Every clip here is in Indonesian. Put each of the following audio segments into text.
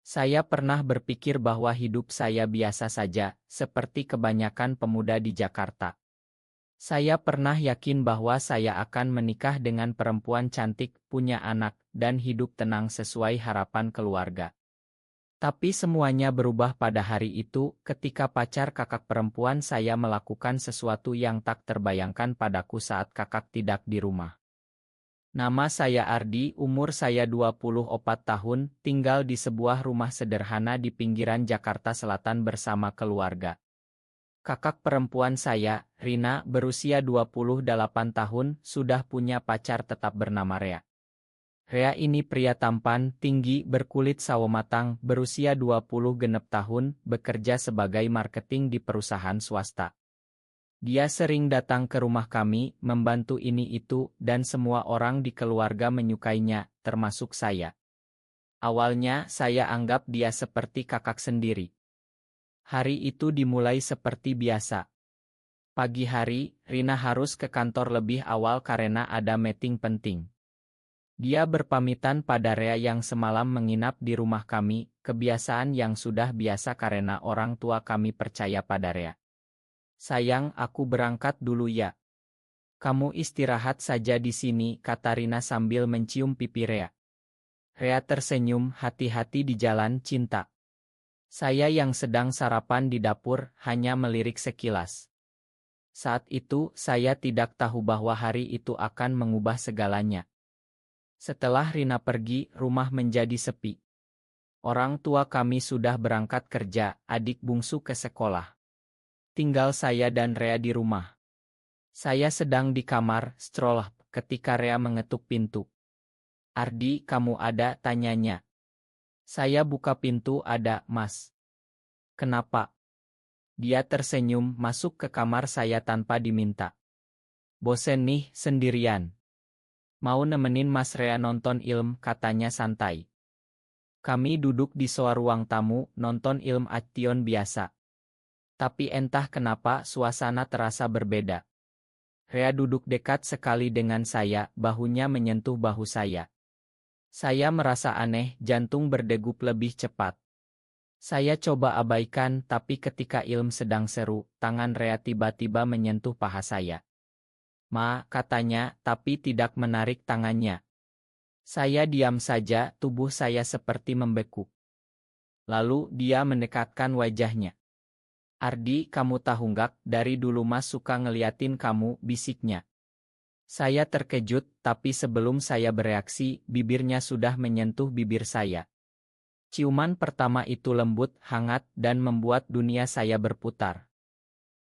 Saya pernah berpikir bahwa hidup saya biasa saja, seperti kebanyakan pemuda di Jakarta. Saya pernah yakin bahwa saya akan menikah dengan perempuan cantik, punya anak, dan hidup tenang sesuai harapan keluarga. Tapi semuanya berubah pada hari itu ketika pacar kakak perempuan saya melakukan sesuatu yang tak terbayangkan padaku saat kakak tidak di rumah. Nama saya Ardi, umur saya 24 tahun, tinggal di sebuah rumah sederhana di pinggiran Jakarta Selatan bersama keluarga. Kakak perempuan saya, Rina, berusia 28 tahun, sudah punya pacar tetap bernama Rea. Rea ini pria tampan, tinggi, berkulit sawo matang, berusia 20 genep tahun, bekerja sebagai marketing di perusahaan swasta. Dia sering datang ke rumah kami, membantu ini itu, dan semua orang di keluarga menyukainya, termasuk saya. Awalnya, saya anggap dia seperti kakak sendiri. Hari itu dimulai seperti biasa. Pagi hari, Rina harus ke kantor lebih awal karena ada meeting penting. Dia berpamitan pada Rea yang semalam menginap di rumah kami, kebiasaan yang sudah biasa karena orang tua kami percaya pada Rea. Sayang, aku berangkat dulu ya. Kamu istirahat saja di sini, kata Rina sambil mencium pipi Rea. Rea tersenyum, hati-hati di jalan, cinta. Saya yang sedang sarapan di dapur, hanya melirik sekilas. Saat itu, saya tidak tahu bahwa hari itu akan mengubah segalanya. Setelah Rina pergi, rumah menjadi sepi. Orang tua kami sudah berangkat kerja, adik bungsu ke sekolah. Tinggal saya dan Rea di rumah. Saya sedang di kamar, stroll, ketika Rea mengetuk pintu. Ardi, kamu ada? Tanyanya. Saya buka pintu, ada, Mas. Kenapa? Dia tersenyum, masuk ke kamar saya tanpa diminta. Bosen nih, sendirian. Mau nemenin Mas Rea nonton film, katanya santai. Kami duduk di soa ruang tamu, nonton film action biasa. Tapi entah kenapa suasana terasa berbeda. Rea duduk dekat sekali dengan saya, bahunya menyentuh bahu saya. Saya merasa aneh, jantung berdegup lebih cepat. Saya coba abaikan, tapi ketika Ilm sedang seru, tangan Rea tiba-tiba menyentuh paha saya. Ma, katanya, tapi tidak menarik tangannya. Saya diam saja, tubuh saya seperti membekuk. Lalu dia mendekatkan wajahnya. Ardi, kamu tahu nggak, dari dulu Mas suka ngeliatin kamu, bisiknya. Saya terkejut, tapi sebelum saya bereaksi, bibirnya sudah menyentuh bibir saya. Ciuman pertama itu lembut, hangat, dan membuat dunia saya berputar.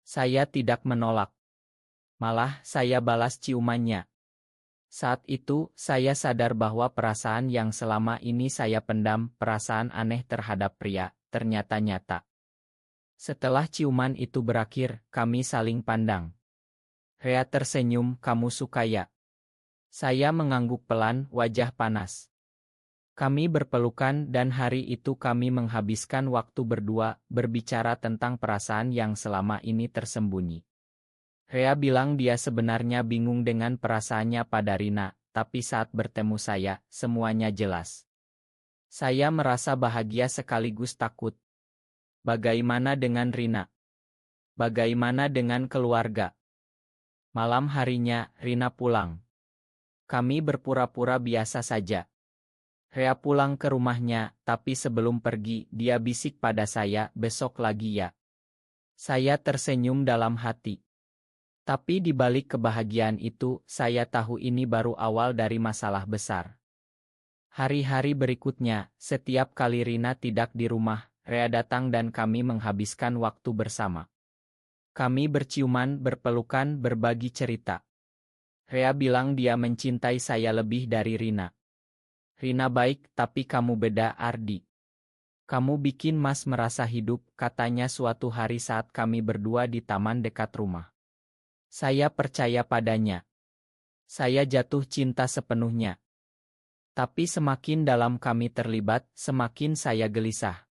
Saya tidak menolak. Malah, saya balas ciumannya. Saat itu, saya sadar bahwa perasaan yang selama ini saya pendam, perasaan aneh terhadap pria, ternyata nyata. Setelah ciuman itu berakhir, kami saling pandang. Rea tersenyum, kamu suka ya? Saya mengangguk pelan, wajah panas. Kami berpelukan dan hari itu kami menghabiskan waktu berdua, berbicara tentang perasaan yang selama ini tersembunyi. Rea bilang dia sebenarnya bingung dengan perasaannya pada Rina, tapi saat bertemu saya, semuanya jelas. Saya merasa bahagia sekaligus takut. Bagaimana dengan Rina? Bagaimana dengan keluarga? Malam harinya, Rina pulang. Kami berpura-pura biasa saja. Rea pulang ke rumahnya, tapi sebelum pergi, dia bisik pada saya, besok lagi ya. Saya tersenyum dalam hati. Tapi di balik kebahagiaan itu, saya tahu ini baru awal dari masalah besar. Hari-hari berikutnya, setiap kali Rina tidak di rumah, Rea datang dan kami menghabiskan waktu bersama. Kami berciuman, berpelukan, berbagi cerita. Rea bilang dia mencintai saya lebih dari Rina. Rina baik, tapi kamu beda, Ardi. Kamu bikin Mas merasa hidup, katanya suatu hari saat kami berdua di taman dekat rumah. Saya percaya padanya. Saya jatuh cinta sepenuhnya. Tapi semakin dalam kami terlibat, semakin saya gelisah.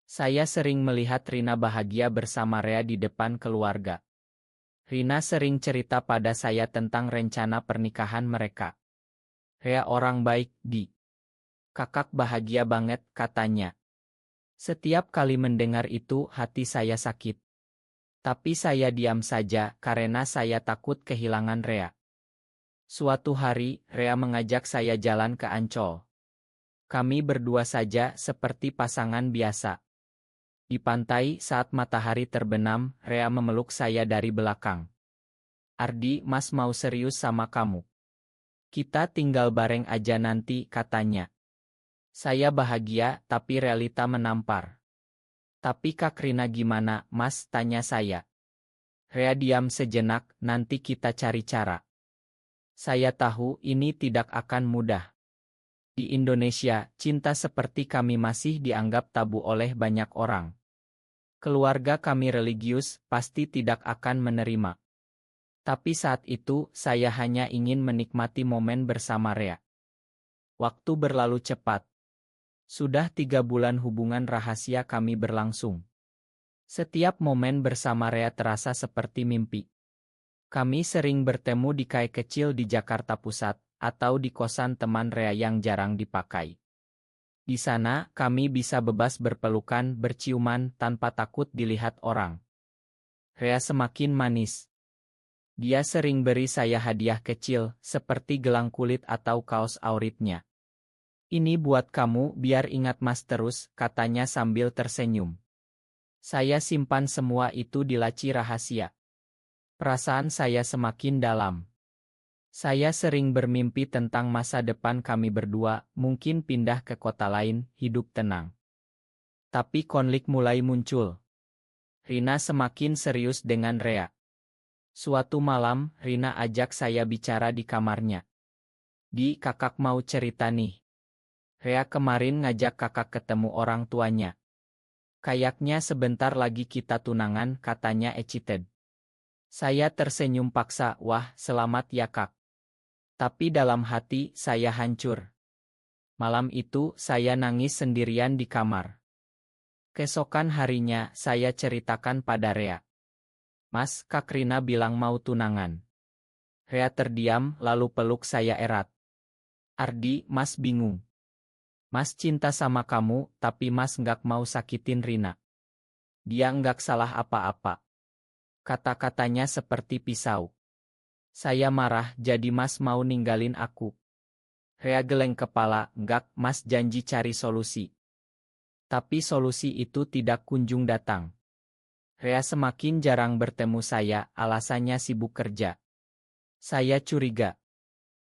Saya sering melihat Rina bahagia bersama Rea di depan keluarga. Rina sering cerita pada saya tentang rencana pernikahan mereka. Rea orang baik, Di. Kakak bahagia banget, katanya. Setiap kali mendengar itu hati saya sakit. Tapi saya diam saja karena saya takut kehilangan Rea. Suatu hari, Rea mengajak saya jalan ke Ancol. Kami berdua saja seperti pasangan biasa. Di pantai saat matahari terbenam, Rea memeluk saya dari belakang. "Ardi, Mas mau serius sama kamu. Kita tinggal bareng aja nanti," katanya. Saya bahagia, tapi realita menampar. "Tapi Kak Rina gimana, Mas?" tanya saya. Rea diam sejenak, "Nanti kita cari cara." Saya tahu ini tidak akan mudah. Di Indonesia, cinta seperti kami masih dianggap tabu oleh banyak orang. Keluarga kami religius, pasti tidak akan menerima. Tapi saat itu, saya hanya ingin menikmati momen bersama Rea. Waktu berlalu cepat. Sudah 3 bulan hubungan rahasia kami berlangsung. Setiap momen bersama Rea terasa seperti mimpi. Kami sering bertemu di kai kecil di Jakarta Pusat, atau di kosan teman Rea yang jarang dipakai. Di sana, kami bisa bebas berpelukan, berciuman, tanpa takut dilihat orang. Rea semakin manis. Dia sering beri saya hadiah kecil, seperti gelang kulit atau kaos auritnya. "Ini buat kamu, biar ingat Mas terus," katanya sambil tersenyum. Saya simpan semua itu di laci rahasia. Perasaan saya semakin dalam. Saya sering bermimpi tentang masa depan kami berdua, mungkin pindah ke kota lain, hidup tenang. Tapi konflik mulai muncul. Rina semakin serius dengan Rea. Suatu malam, Rina ajak saya bicara di kamarnya. "Di, kakak mau cerita nih. Rea kemarin ngajak kakak ketemu orang tuanya. Kayaknya sebentar lagi kita tunangan," katanya excited. Saya tersenyum paksa, "Wah, selamat ya kak." Tapi dalam hati, saya hancur. Malam itu, saya nangis sendirian di kamar. Keesokan harinya, saya ceritakan pada Rea. "Mas, Kak Rina bilang mau tunangan." Rea terdiam, lalu peluk saya erat. "Ardi, Mas bingung. Mas cinta sama kamu, tapi Mas nggak mau sakitin Rina. Dia nggak salah apa-apa." Kata-katanya seperti pisau. Saya marah, "Jadi Mas mau ninggalin aku?" Rea geleng kepala, "Nggak, Mas janji cari solusi." Tapi solusi itu tidak kunjung datang. Rea semakin jarang bertemu saya, alasannya sibuk kerja. Saya curiga.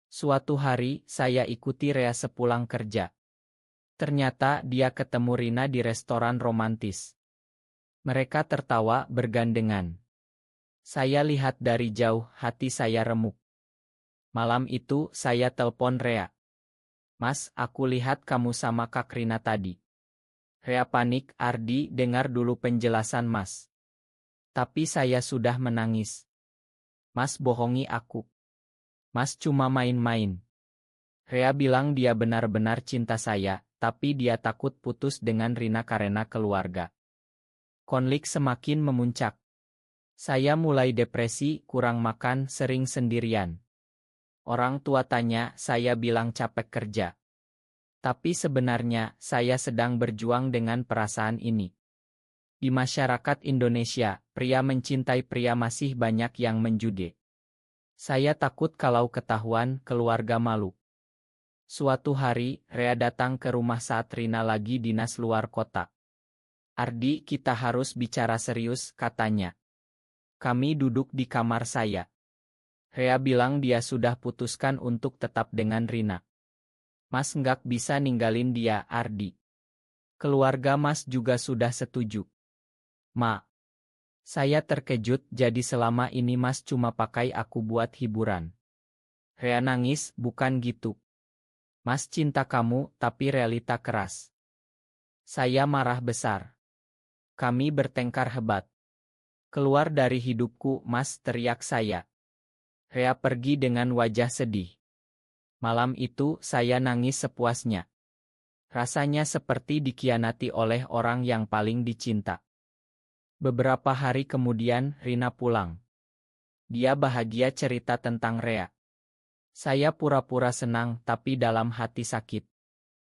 Suatu hari, saya ikuti Rea sepulang kerja. Ternyata dia ketemu Rina di restoran romantis. Mereka tertawa bergandengan. Saya lihat dari jauh, hati saya remuk. Malam itu, saya telepon Rea. "Mas, aku lihat kamu sama Kak Rina tadi." Rea panik, "Ardi, dengar dulu penjelasan Mas." Tapi saya sudah menangis. "Mas bohongi aku. Mas cuma main-main." Rea bilang dia benar-benar cinta saya, tapi dia takut putus dengan Rina karena keluarga. Konflik semakin memuncak. Saya mulai depresi, kurang makan, sering sendirian. Orang tua tanya, saya bilang capek kerja. Tapi sebenarnya, saya sedang berjuang dengan perasaan ini. Di masyarakat Indonesia, pria mencintai pria masih banyak yang menjudi. Saya takut kalau ketahuan, keluarga malu. Suatu hari, Rea datang ke rumah saat Rina lagi dinas luar kota. "Ardi, kita harus bicara serius," katanya. Kami duduk di kamar saya. Rea bilang dia sudah putuskan untuk tetap dengan Rina. "Mas nggak bisa ninggalin dia, Ardi. Keluarga Mas juga sudah setuju." "Ma." Saya terkejut, "Jadi selama ini Mas cuma pakai aku buat hiburan." Rea nangis, "Bukan gitu. Mas cinta kamu, tapi realita keras." Saya marah besar. Kami bertengkar hebat. "Keluar dari hidupku, Mas," teriak saya. Rea pergi dengan wajah sedih. Malam itu, saya nangis sepuasnya. Rasanya seperti dikhianati oleh orang yang paling dicinta. Beberapa hari kemudian, Rina pulang. Dia bahagia cerita tentang Rea. Saya pura-pura senang, tapi dalam hati sakit.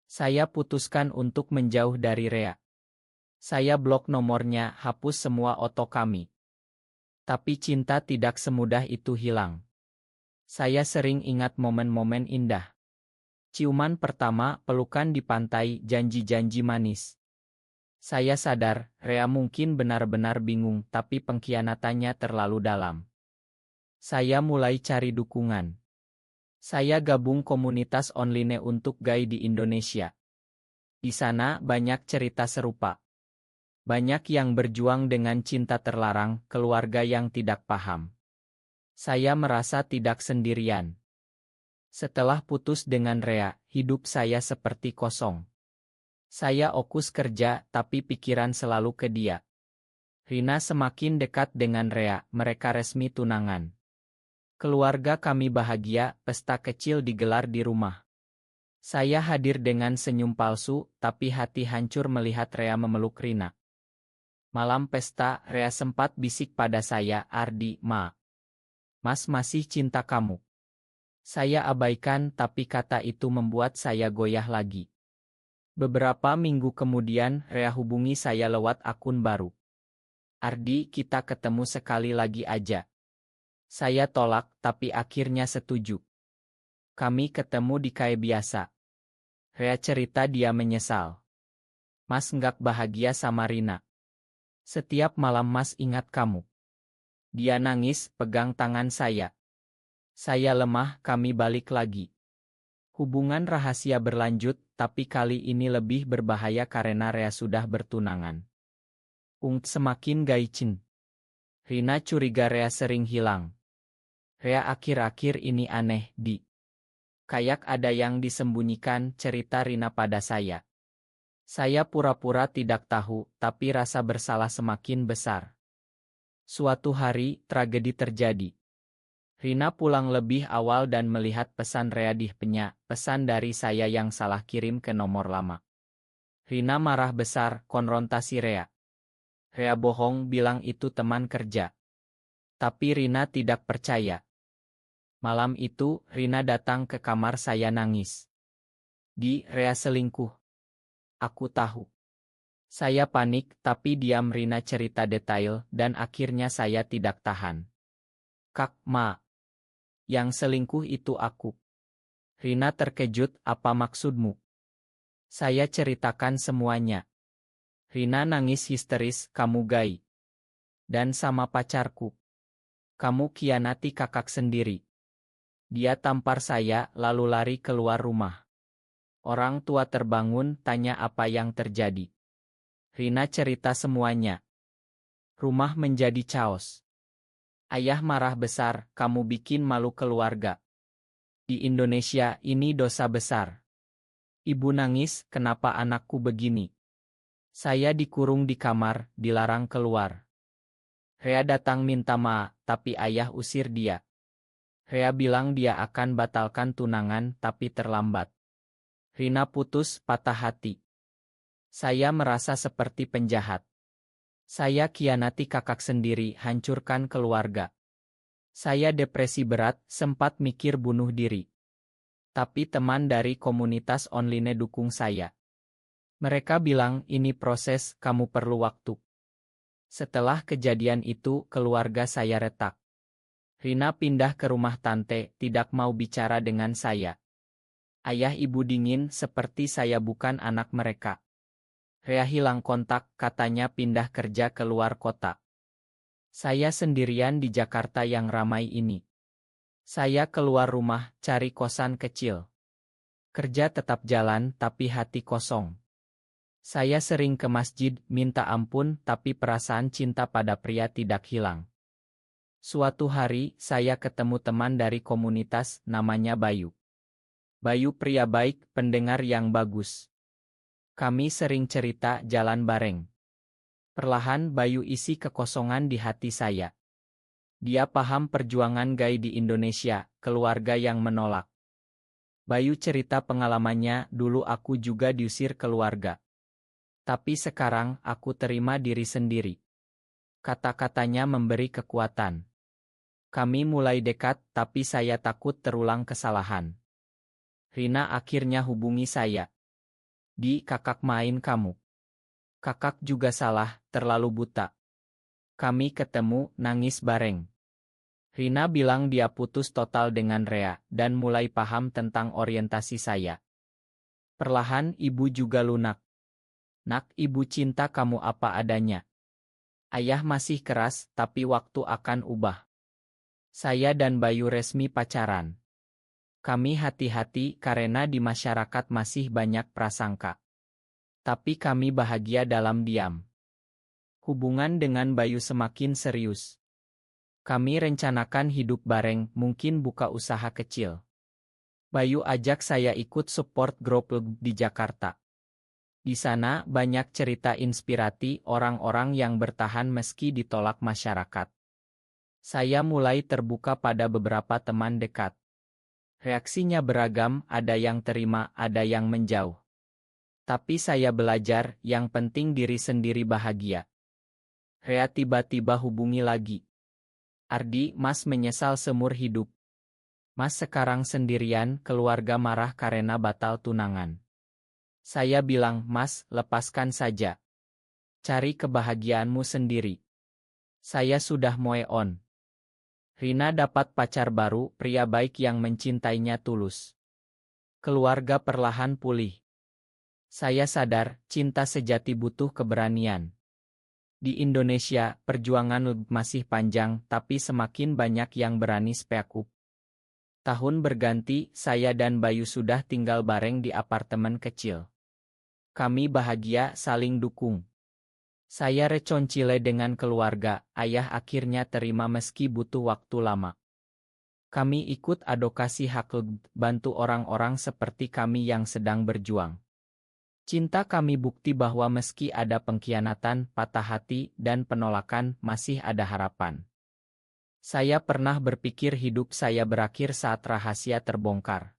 Saya putuskan untuk menjauh dari Rea. Saya blok nomornya, hapus semua oto kami. Tapi cinta tidak semudah itu hilang. Saya sering ingat momen-momen indah. Ciuman pertama, pelukan di pantai, janji-janji manis. Saya sadar, Rea mungkin benar-benar bingung, tapi pengkhianatannya terlalu dalam. Saya mulai cari dukungan. Saya gabung komunitas online untuk gay di Indonesia. Di sana banyak cerita serupa. Banyak yang berjuang dengan cinta terlarang, keluarga yang tidak paham. Saya merasa tidak sendirian. Setelah putus dengan Rea, hidup saya seperti kosong. Saya fokus kerja, tapi pikiran selalu ke dia. Rina semakin dekat dengan Rea, mereka resmi tunangan. Keluarga kami bahagia, pesta kecil digelar di rumah. Saya hadir dengan senyum palsu, tapi hati hancur melihat Rea memeluk Rina. Malam pesta, Rea sempat bisik pada saya, "Ardi, Mas masih cinta kamu." Saya abaikan, tapi kata itu membuat saya goyah lagi. Beberapa minggu kemudian, Rea hubungi saya lewat akun baru. "Ardi, kita ketemu sekali lagi aja." Saya tolak, tapi akhirnya setuju. Kami ketemu di kafe biasa. Rea cerita dia menyesal. "Mas nggak bahagia sama Rina. Setiap malam Mas ingat kamu." Dia nangis, pegang tangan saya. Saya lemah, kami balik lagi. Hubungan rahasia berlanjut, tapi kali ini lebih berbahaya karena Rea sudah bertunangan. Semakin gaicin. Rina curiga Rea sering hilang. "Rea akhir-akhir ini aneh, Di. Kayak ada yang disembunyikan," cerita Rina pada saya. Saya pura-pura tidak tahu, tapi rasa bersalah semakin besar. Suatu hari, tragedi terjadi. Rina pulang lebih awal dan melihat pesan Rea di HP-nya, pesan dari saya yang salah kirim ke nomor lama. Rina marah besar, konfrontasi Rea. Rea bohong, bilang itu teman kerja. Tapi Rina tidak percaya. Malam itu, Rina datang ke kamar saya nangis. "Di, Rea selingkuh." "Aku tahu." Saya panik, tapi diam. Rina cerita detail, dan akhirnya saya tidak tahan. "Kak, yang selingkuh itu aku." Rina terkejut, "Apa maksudmu?" Saya ceritakan semuanya. Rina nangis histeris, "Kamu gay. Dan sama pacarku. Kamu khianati kakak sendiri." Dia tampar saya, lalu lari keluar rumah. Orang tua terbangun, tanya apa yang terjadi. Rina cerita semuanya. Rumah menjadi chaos. Ayah marah besar, "Kamu bikin malu keluarga. Di Indonesia ini dosa besar." Ibu nangis, "Kenapa anakku begini?" Saya dikurung di kamar, dilarang keluar. Rea datang minta maaf, tapi ayah usir dia. Rea bilang dia akan batalkan tunangan, tapi terlambat. Rina putus, patah hati. Saya merasa seperti penjahat. Saya khianati kakak sendiri, hancurkan keluarga. Saya depresi berat, sempat mikir bunuh diri. Tapi teman dari komunitas online dukung saya. Mereka bilang, "Ini proses, kamu perlu waktu." Setelah kejadian itu, keluarga saya retak. Rina pindah ke rumah tante, tidak mau bicara dengan saya. Ayah ibu dingin, seperti saya bukan anak mereka. Rea hilang kontak, katanya pindah kerja ke luar kota. Saya sendirian di Jakarta yang ramai ini. Saya keluar rumah, cari kosan kecil. Kerja tetap jalan, tapi hati kosong. Saya sering ke masjid, minta ampun, tapi perasaan cinta pada pria tidak hilang. Suatu hari, saya ketemu teman dari komunitas, namanya Bayu. Bayu pria baik, pendengar yang bagus. Kami sering cerita, jalan bareng. Perlahan Bayu isi kekosongan di hati saya. Dia paham perjuangan gay di Indonesia, keluarga yang menolak. Bayu cerita pengalamannya, "Dulu aku juga diusir keluarga. Tapi sekarang, aku terima diri sendiri." Kata-katanya memberi kekuatan. Kami mulai dekat, tapi saya takut terulang kesalahan. Rina akhirnya hubungi saya. "Di, kakak main kamu." Kakak juga salah, terlalu buta. Kami ketemu, nangis bareng. Rina bilang dia putus total dengan Rea, dan mulai paham tentang orientasi saya. Perlahan ibu juga lunak. Nak, ibu cinta kamu apa adanya. Ayah masih keras, tapi waktu akan ubah. Saya dan Bayu resmi pacaran. Kami hati-hati karena di masyarakat masih banyak prasangka. Tapi kami bahagia dalam diam. Hubungan dengan Bayu semakin serius. Kami rencanakan hidup bareng, mungkin buka usaha kecil. Bayu ajak saya ikut support group di Jakarta. Di sana banyak cerita inspirasi orang-orang yang bertahan meski ditolak masyarakat. Saya mulai terbuka pada beberapa teman dekat. Reaksinya beragam, ada yang terima, ada yang menjauh. Tapi saya belajar, yang penting diri sendiri bahagia. Rea tiba-tiba hubungi lagi. Ardi, Mas menyesal seumur hidup. Mas sekarang sendirian, keluarga marah karena batal tunangan. Saya bilang, Mas, lepaskan saja. Cari kebahagiaanmu sendiri. Saya sudah move on. Rina dapat pacar baru, pria baik yang mencintainya tulus. Keluarga perlahan pulih. Saya sadar, cinta sejati butuh keberanian. Di Indonesia, perjuangan masih panjang, tapi semakin banyak yang berani speak up. Tahun berganti, saya dan Bayu sudah tinggal bareng di apartemen kecil. Kami bahagia, saling dukung. Saya reconcile dengan keluarga, ayah akhirnya terima meski butuh waktu lama. Kami ikut advokasi hak, bantu orang-orang seperti kami yang sedang berjuang. Cinta kami bukti bahwa meski ada pengkhianatan, patah hati, dan penolakan, masih ada harapan. Saya pernah berpikir hidup saya berakhir saat rahasia terbongkar.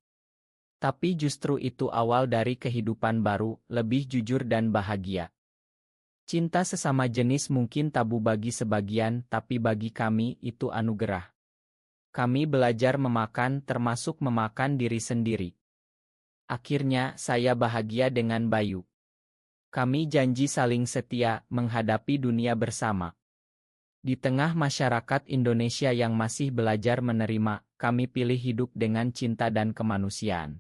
Tapi justru itu awal dari kehidupan baru, lebih jujur dan bahagia. Cinta sesama jenis mungkin tabu bagi sebagian, tapi bagi kami itu anugerah. Kami belajar memakan, termasuk memakan diri sendiri. Akhirnya, saya bahagia dengan Bayu. Kami janji saling setia, menghadapi dunia bersama. Di tengah masyarakat Indonesia yang masih belajar menerima, kami pilih hidup dengan cinta dan kemanusiaan.